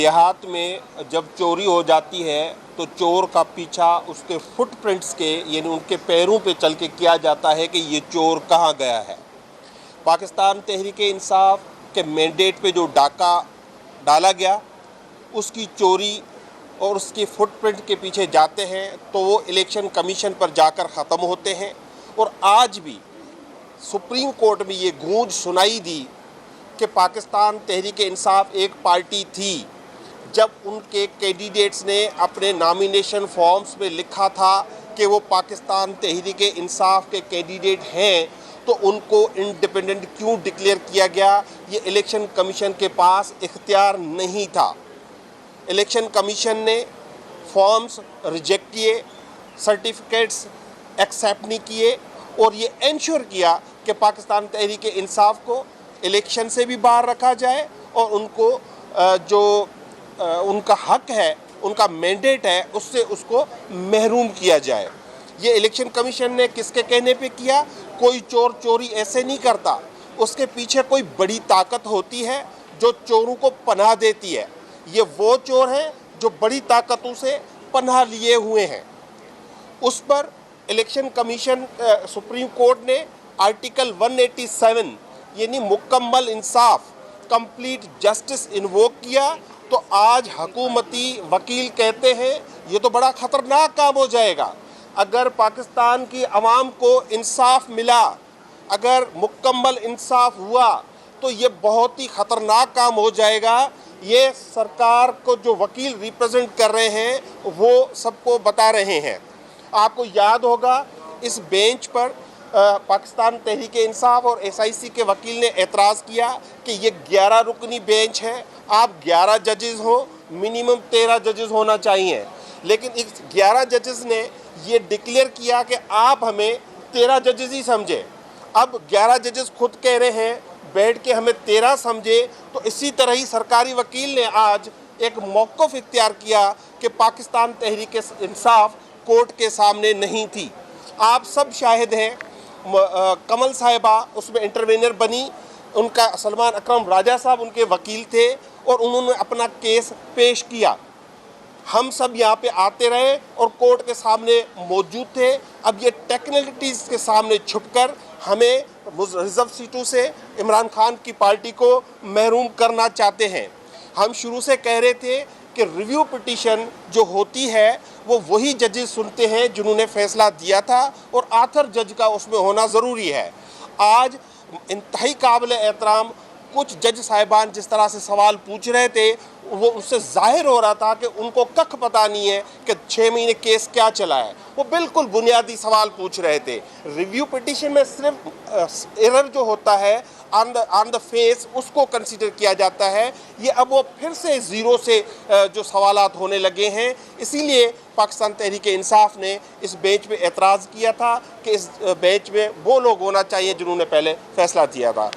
देहात में जब चोरी हो जाती है तो चोर का पीछा उसके फुटप्रिंट्स के यानी उनके पैरों पे चल के किया जाता है कि ये चोर कहाँ गया है। पाकिस्तान तहरीक इंसाफ के मैंडेट पे जो डाका डाला गया उसकी चोरी और उसकी फुटप्रिंट के पीछे जाते हैं तो वो इलेक्शन कमीशन पर जाकर ख़त्म होते हैं। और आज भी सुप्रीम कोर्ट में ये गूंज सुनाई दी कि पाकिस्तान तहरीक इंसाफ एक पार्टी थी। जब उनके कैंडिडेट्स ने अपने नॉमिनेशन फॉर्म्स में लिखा था कि वो पाकिस्तान तहरीक इंसाफ के कैंडिडेट हैं तो उनको इंडिपेंडेंट क्यों डिक्लेयर किया गया, ये इलेक्शन कमीशन के पास इख्तियार नहीं था। इलेक्शन कमीशन ने फॉर्म्स रिजेक्ट किए, सर्टिफिकेट्स एक्सेप्ट नहीं किए और ये इंश्योर किया कि पाकिस्तान तहरीक इंसाफ को इलेक्शन से भी बाहर रखा जाए और उनको जो उनका हक है, उनका मैंडेट है, उससे उसको महरूम किया जाए। ये इलेक्शन कमीशन ने किसके कहने पे किया? कोई चोर चोरी ऐसे नहीं करता, उसके पीछे कोई बड़ी ताकत होती है जो चोरों को पनाह देती है। ये वो चोर हैं जो बड़ी ताकतों से पनाह लिए हुए हैं। उस पर इलेक्शन कमीशन सुप्रीम कोर्ट ने आर्टिकल 187 यानी मुकम्मल इंसाफ, कंप्लीट जस्टिस इन्वोक किया। तो आज हुकूमती वकील कहते हैं ये तो बड़ा ख़तरनाक काम हो जाएगा। अगर पाकिस्तान की आवाम को इंसाफ मिला, अगर मुकम्मल इंसाफ हुआ तो ये बहुत ही ख़तरनाक काम हो जाएगा। ये सरकार को जो वकील रिप्रेजेंट कर रहे हैं वो सबको बता रहे हैं। आपको याद होगा इस बेंच पर पाकिस्तान तहरीक इंसाफ और SIC के वकील ने एतराज़ किया कि ये 11 रुकनी बेंच है, आप 11 जजेस हो, मिनिमम 13 जजेस होना चाहिए। लेकिन इस 11 जजेस ने ये डिक्लेयर किया कि आप हमें 13 जजेस ही समझे। अब 11 जजेस खुद कह रहे हैं बैठ के हमें 13 समझे। तो इसी तरह ही सरकारी वकील ने आज एक मौक़िफ़ इख्तियार किया कि पाकिस्तान तहरीक इंसाफ कोर्ट के सामने नहीं थी। आप सब शाहिद हैं, कमल साहिबा उसमें इंटरवेनर बनी, उनका सलमान अकरम राजा साहब उनके वकील थे और उन्होंने अपना केस पेश किया। हम सब यहाँ पे आते रहे और कोर्ट के सामने मौजूद थे। अब ये टेक्निकलिटीज़ के सामने छुपकर हमें रिजर्व सीटों से इमरान खान की पार्टी को महरूम करना चाहते हैं। हम शुरू से कह रहे थे कि रिव्यू पिटीशन जो होती है वो वही जजेस सुनते हैं जिन्होंने फैसला दिया था और आखिर जज का उसमें होना ज़रूरी है। आज इंतहाई काबिल एहतराम कुछ जज साहिबान जिस तरह से सवाल पूछ रहे थे वो उससे जाहिर हो रहा था कि उनको कख पता नहीं है कि 6 महीने केस क्या चला है। वो बिल्कुल बुनियादी सवाल पूछ रहे थे। रिव्यू पिटीशन में सिर्फ एरर जो होता है ऑन द फेस उसको कंसीडर किया जाता है। ये अब वो फिर से ज़ीरो से जो सवालात होने लगे हैं। इसीलिए पाकिस्तान तहरीक इंसाफ ने इस बेंच पे एतराज़ किया था कि इस बेंच में वो लोग होना चाहिए जिन्होंने पहले फैसला दिया था।